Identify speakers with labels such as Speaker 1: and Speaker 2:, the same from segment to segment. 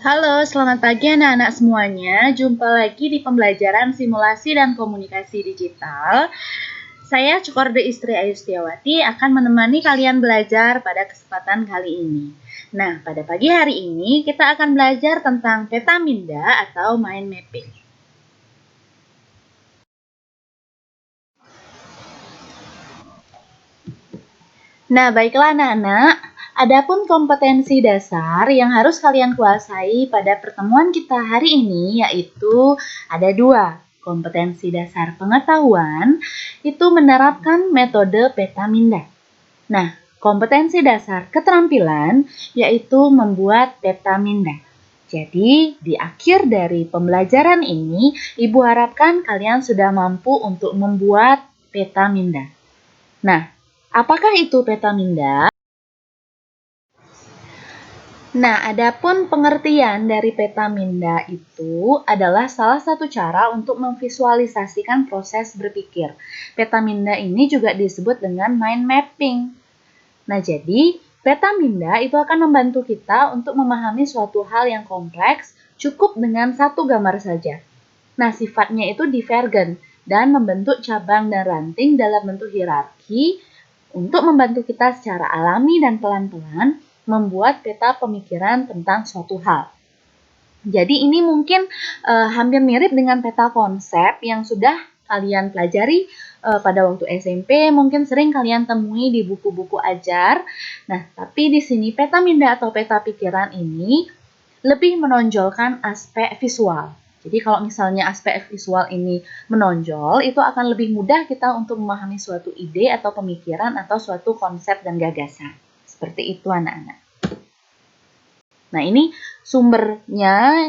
Speaker 1: Halo, selamat pagi anak-anak semuanya. Jumpa lagi di pembelajaran simulasi dan komunikasi digital. Saya Cukorde Istri Ayu Setiawati akan menemani kalian belajar pada kesempatan kali ini. Nah, pada pagi hari ini kita akan belajar tentang peta minda atau mind mapping. Nah, baiklah anak-anak. Adapun kompetensi dasar yang harus kalian kuasai pada pertemuan kita hari ini yaitu ada 2. Kompetensi dasar pengetahuan itu menerapkan metode peta minda. Nah, kompetensi dasar keterampilan yaitu membuat peta minda. Jadi, di akhir dari pembelajaran ini, Ibu harapkan kalian sudah mampu untuk membuat peta minda. Nah, apakah itu peta minda? Nah, adapun pengertian dari peta minda itu adalah salah satu cara untuk memvisualisasikan proses berpikir. Peta minda ini juga disebut dengan mind mapping. Nah, jadi peta minda itu akan membantu kita untuk memahami suatu hal yang kompleks cukup dengan satu gambar saja. Nah, sifatnya itu divergen dan membentuk cabang dan ranting dalam bentuk hierarki untuk membantu kita secara alami dan pelan-pelan membuat peta pemikiran tentang suatu hal. Jadi ini mungkin hampir mirip dengan peta konsep yang sudah kalian pelajari pada waktu SMP, mungkin sering kalian temui di buku-buku ajar. Nah, tapi di sini peta minda atau peta pikiran ini lebih menonjolkan aspek visual. Jadi kalau misalnya aspek visual ini menonjol, itu akan lebih mudah kita untuk memahami suatu ide atau pemikiran atau suatu konsep dan gagasan. Seperti itu anak-anak. Nah, ini sumbernya,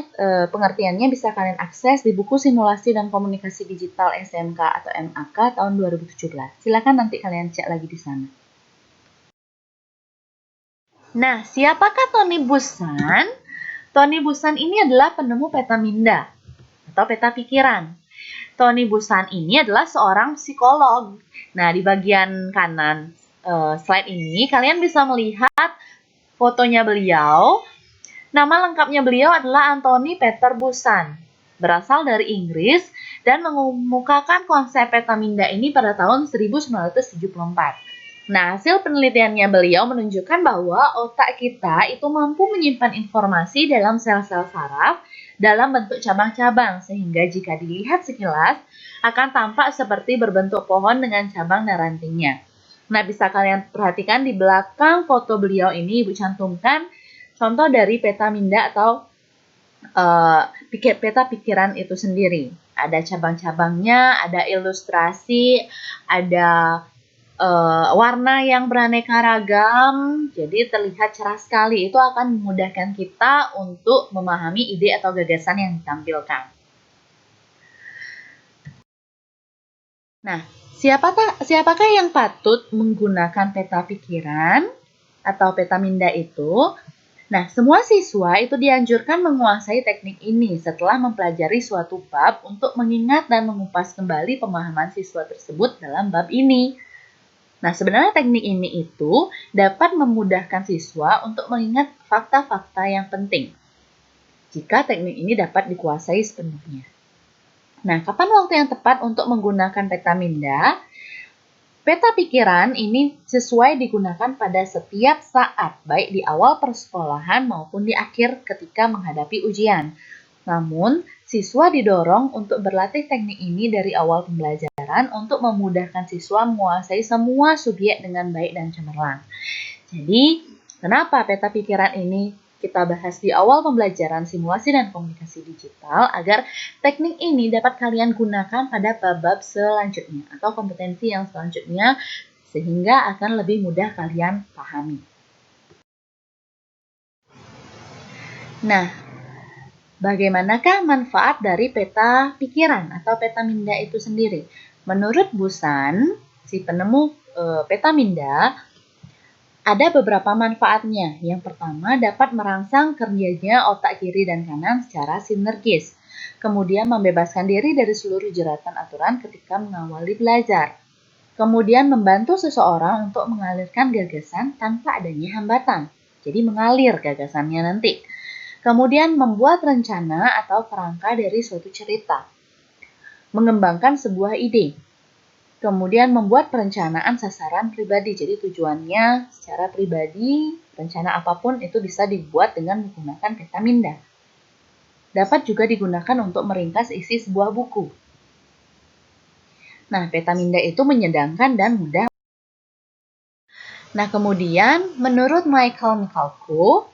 Speaker 1: pengertiannya bisa kalian akses di buku Simulasi dan Komunikasi Digital SMK atau MAK tahun 2017. Silakan nanti kalian cek lagi di sana. Nah, siapakah Tony Busan? Tony Busan ini adalah penemu peta minda atau peta pikiran. Tony Busan ini adalah seorang psikolog. Nah, di bagian kanan slide ini kalian bisa melihat fotonya beliau. Nama lengkapnya beliau adalah Anthony Peter Busan, berasal dari Inggris dan mengemukakan konsep peta minda ini pada tahun 1974. Nah, hasil penelitiannya beliau menunjukkan bahwa otak kita itu mampu menyimpan informasi dalam sel-sel saraf dalam bentuk cabang-cabang, sehingga jika dilihat sekilas akan tampak seperti berbentuk pohon dengan cabang dan rantingnya. Nah, bisa kalian perhatikan di belakang foto beliau ini, Ibu cantumkan contoh dari peta minda atau peta pikiran itu sendiri. Ada cabang-cabangnya, ada ilustrasi, ada warna yang beraneka ragam, jadi terlihat cerah sekali. Itu akan memudahkan kita untuk memahami ide atau gagasan yang ditampilkan. Nah, siapakah yang patut menggunakan peta pikiran atau peta minda itu? Nah, semua siswa itu dianjurkan menguasai teknik ini setelah mempelajari suatu bab untuk mengingat dan mengupas kembali pemahaman siswa tersebut dalam bab ini. Nah, sebenarnya teknik ini itu dapat memudahkan siswa untuk mengingat fakta-fakta yang penting jika teknik ini dapat dikuasai sepenuhnya. Nah, kapan waktu yang tepat untuk menggunakan peta minda? Peta pikiran ini sesuai digunakan pada setiap saat, baik di awal persekolahan maupun di akhir ketika menghadapi ujian. Namun, siswa didorong untuk berlatih teknik ini dari awal pembelajaran untuk memudahkan siswa menguasai semua subjek dengan baik dan cemerlang. Jadi, kenapa peta pikiran ini kita bahas di awal pembelajaran simulasi dan komunikasi digital agar teknik ini dapat kalian gunakan pada bab-bab selanjutnya atau kompetensi yang selanjutnya sehingga akan lebih mudah kalian pahami. Nah, bagaimanakah manfaat dari peta pikiran atau peta minda itu sendiri? Menurut Busan, si penemu peta minda, ada beberapa manfaatnya. Yang pertama, dapat merangsang kerjanya otak kiri dan kanan secara sinergis. Kemudian membebaskan diri dari seluruh jeratan aturan ketika mengawali belajar. Kemudian membantu seseorang untuk mengalirkan gagasan tanpa adanya hambatan. Jadi mengalir gagasannya nanti. Kemudian membuat rencana atau kerangka dari suatu cerita. Mengembangkan sebuah ide. Kemudian membuat perencanaan sasaran pribadi. Jadi tujuannya secara pribadi, rencana apapun itu bisa dibuat dengan menggunakan peta minda. Dapat juga digunakan untuk meringkas isi sebuah buku. Nah, peta minda itu menyenangkan dan mudah. Nah, kemudian menurut Michael Michalko,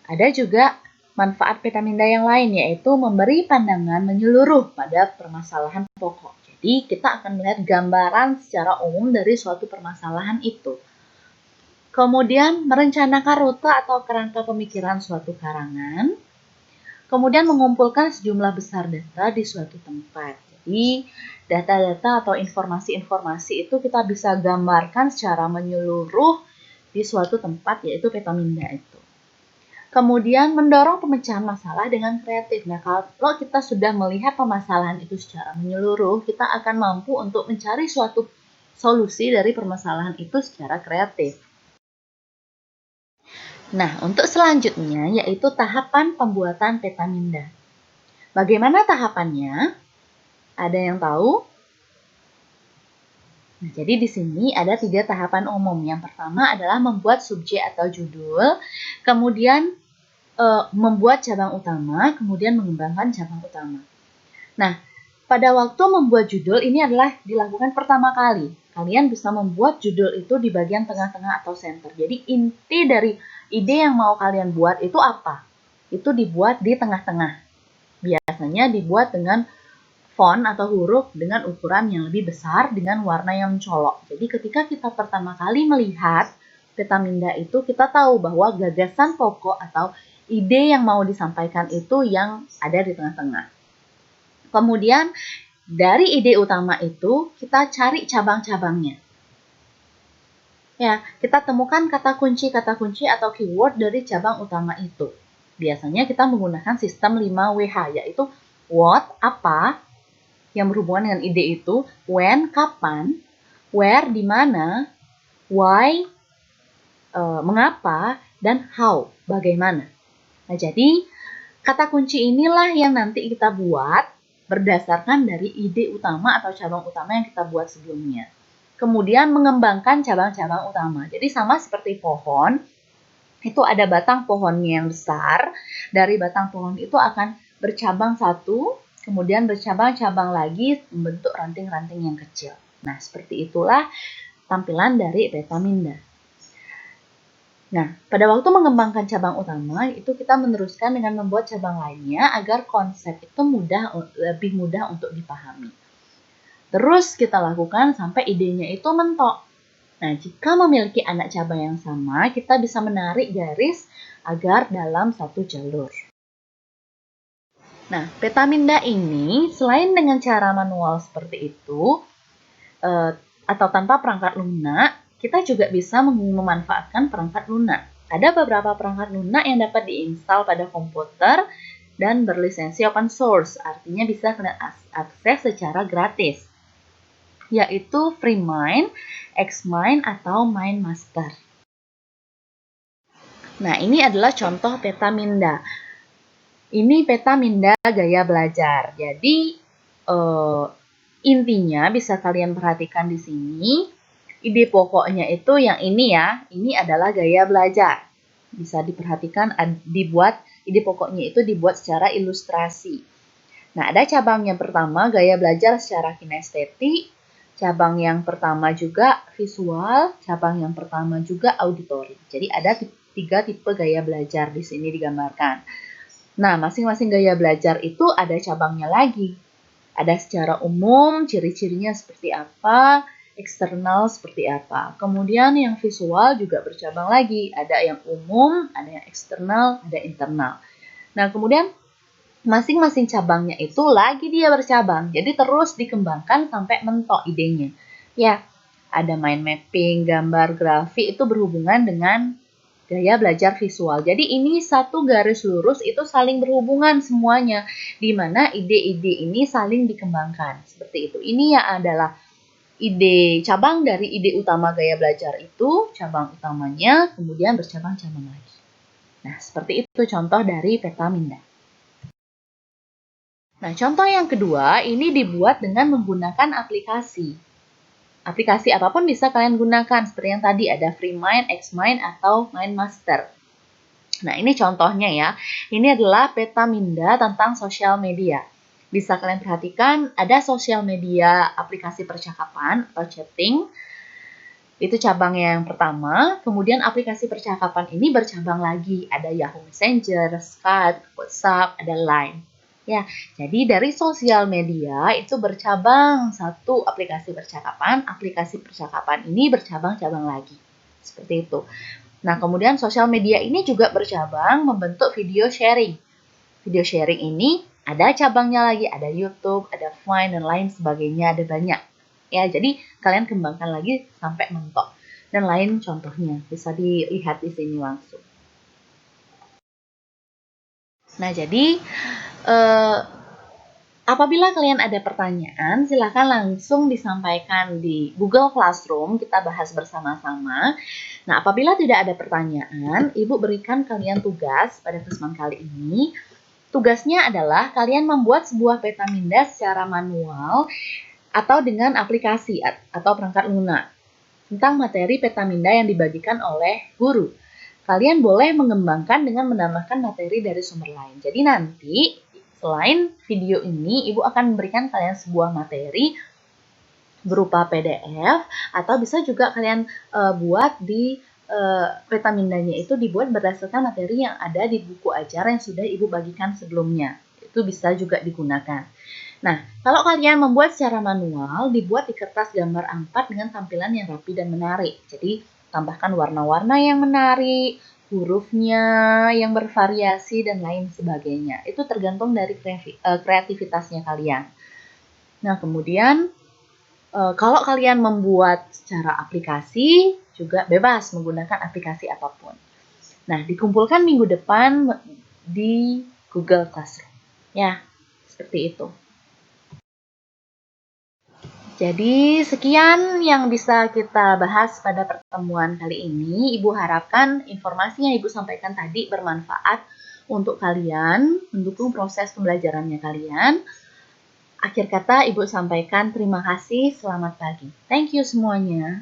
Speaker 1: ada juga manfaat peta minda yang lain, yaitu memberi pandangan menyeluruh pada permasalahan pokok. Jadi, kita akan melihat gambaran secara umum dari suatu permasalahan itu. Kemudian, merencanakan rute atau kerangka pemikiran suatu karangan. Kemudian, mengumpulkan sejumlah besar data di suatu tempat. Jadi, data-data atau informasi-informasi itu kita bisa gambarkan secara menyeluruh di suatu tempat, yaitu peta minda itu. Kemudian mendorong pemecahan masalah dengan kreatif. Nah, kalau kita sudah melihat permasalahan itu secara menyeluruh, kita akan mampu untuk mencari suatu solusi dari permasalahan itu secara kreatif. Nah, untuk selanjutnya yaitu tahapan pembuatan peta minda. Bagaimana tahapannya? Ada yang tahu? Nah, jadi di sini ada 3 tahapan umum. Yang pertama adalah membuat subjek atau judul, kemudian membuat cabang utama, kemudian mengembangkan cabang utama. Nah, pada waktu membuat judul ini adalah dilakukan pertama kali. Kalian bisa membuat judul itu di bagian tengah-tengah atau center. Jadi inti dari ide yang mau kalian buat itu apa? Itu dibuat di tengah-tengah. Biasanya dibuat dengan font atau huruf dengan ukuran yang lebih besar dengan warna yang mencolok. Jadi ketika kita pertama kali melihat peta minda itu, kita tahu bahwa gagasan pokok atau ide yang mau disampaikan itu yang ada di tengah-tengah. Kemudian dari ide utama itu kita cari cabang-cabangnya. Ya, kita temukan kata kunci atau keyword dari cabang utama itu. Biasanya kita menggunakan sistem 5WH, yaitu what, apa, yang berhubungan dengan ide itu, when, kapan, where, di mana, why, mengapa, dan how, bagaimana. Nah, jadi kata kunci inilah yang nanti kita buat berdasarkan dari ide utama atau cabang utama yang kita buat sebelumnya. Kemudian mengembangkan cabang-cabang utama. Jadi sama seperti pohon, itu ada batang pohonnya yang besar. Dari batang pohon itu akan bercabang satu, kemudian bercabang-cabang lagi membentuk ranting-ranting yang kecil. Nah, seperti itulah tampilan dari peta minda. Nah, pada waktu mengembangkan cabang utama, itu kita meneruskan dengan membuat cabang lainnya agar konsep itu lebih mudah untuk dipahami. Terus kita lakukan sampai idenya itu mentok. Nah, jika memiliki anak cabang yang sama, kita bisa menarik garis agar dalam satu jalur. Nah, peta minda ini selain dengan cara manual seperti itu, atau tanpa perangkat lunak, kita juga bisa memanfaatkan perangkat lunak. Ada beberapa perangkat lunak yang dapat diinstal pada komputer dan berlisensi open source, artinya bisa kalian akses secara gratis, yaitu FreeMind, Xmind, atau MindMaster. Nah, ini adalah contoh peta minda. Ini peta minda gaya belajar. Jadi, intinya bisa kalian perhatikan di sini. Ide pokoknya itu yang ini ya. Ini adalah gaya belajar. Bisa diperhatikan ide pokoknya itu dibuat secara ilustrasi. Nah, ada cabang yang pertama gaya belajar secara kinestetik, cabang yang pertama juga visual, cabang yang pertama juga auditory. Jadi ada 3 tipe gaya belajar di sini digambarkan. Nah, masing-masing gaya belajar itu ada cabangnya lagi. Ada secara umum, ciri-cirinya seperti apa, eksternal seperti apa. Kemudian yang visual juga bercabang lagi. Ada yang umum, ada yang eksternal, ada internal. Nah, kemudian masing-masing cabangnya itu lagi dia bercabang. Jadi terus dikembangkan sampai mentok idenya. Ya, ada mind mapping, gambar, grafik itu berhubungan dengan gaya belajar visual. Jadi ini satu garis lurus itu saling berhubungan semuanya, di mana ide-ide ini saling dikembangkan. Seperti itu. Ini ya adalah ide cabang dari ide utama gaya belajar itu, cabang utamanya, kemudian bercabang-cabang lagi. Nah, seperti itu contoh dari peta minda. Nah, contoh yang kedua ini dibuat dengan menggunakan aplikasi. Aplikasi apapun bisa kalian gunakan, seperti yang tadi ada FreeMind, Xmind, atau MindMaster. Nah, ini contohnya ya. Ini adalah peta minda tentang sosial media. Bisa kalian perhatikan, ada sosial media aplikasi percakapan atau chatting. Itu cabangnya yang pertama. Kemudian aplikasi percakapan ini bercabang lagi. Ada Yahoo Messenger, Skype, WhatsApp, ada Line. Ya, jadi dari sosial media itu bercabang satu aplikasi percakapan ini bercabang-cabang lagi. Seperti itu. Nah, kemudian sosial media ini juga bercabang membentuk video sharing. Video sharing ini ada cabangnya lagi, ada YouTube, ada Vine, dan lain sebagainya, ada banyak. Ya, jadi kalian kembangkan lagi sampai mentok. Dan lain contohnya, bisa dilihat di sini langsung. Nah, jadi apabila kalian ada pertanyaan, silakan langsung disampaikan di Google Classroom, kita bahas bersama-sama. Nah, apabila tidak ada pertanyaan, Ibu berikan kalian tugas pada kesempatan kali ini. Tugasnya adalah kalian membuat sebuah peta minda secara manual atau dengan aplikasi atau perangkat lunak tentang materi peta minda yang dibagikan oleh guru. Kalian boleh mengembangkan dengan menambahkan materi dari sumber lain. Jadi nanti selain video ini, Ibu akan memberikan kalian sebuah materi berupa PDF atau bisa juga kalian buat di peta mindanya itu dibuat berdasarkan materi yang ada di buku ajar yang sudah Ibu bagikan sebelumnya. Itu bisa juga digunakan. Nah, kalau kalian membuat secara manual, dibuat di kertas gambar A4 dengan tampilan yang rapi dan menarik. Jadi, tambahkan warna-warna yang menarik, hurufnya yang bervariasi, dan lain sebagainya. Itu tergantung dari kreativitasnya kalian. Nah, kemudian kalau kalian membuat secara aplikasi, juga bebas menggunakan aplikasi apapun. Nah, dikumpulkan minggu depan di Google Classroom. Ya, seperti itu. Jadi, sekian yang bisa kita bahas pada pertemuan kali ini. Ibu harapkan informasi yang Ibu sampaikan tadi bermanfaat untuk kalian, mendukung proses pembelajarannya kalian. Akhir kata, Ibu sampaikan terima kasih, selamat pagi. Thank you semuanya.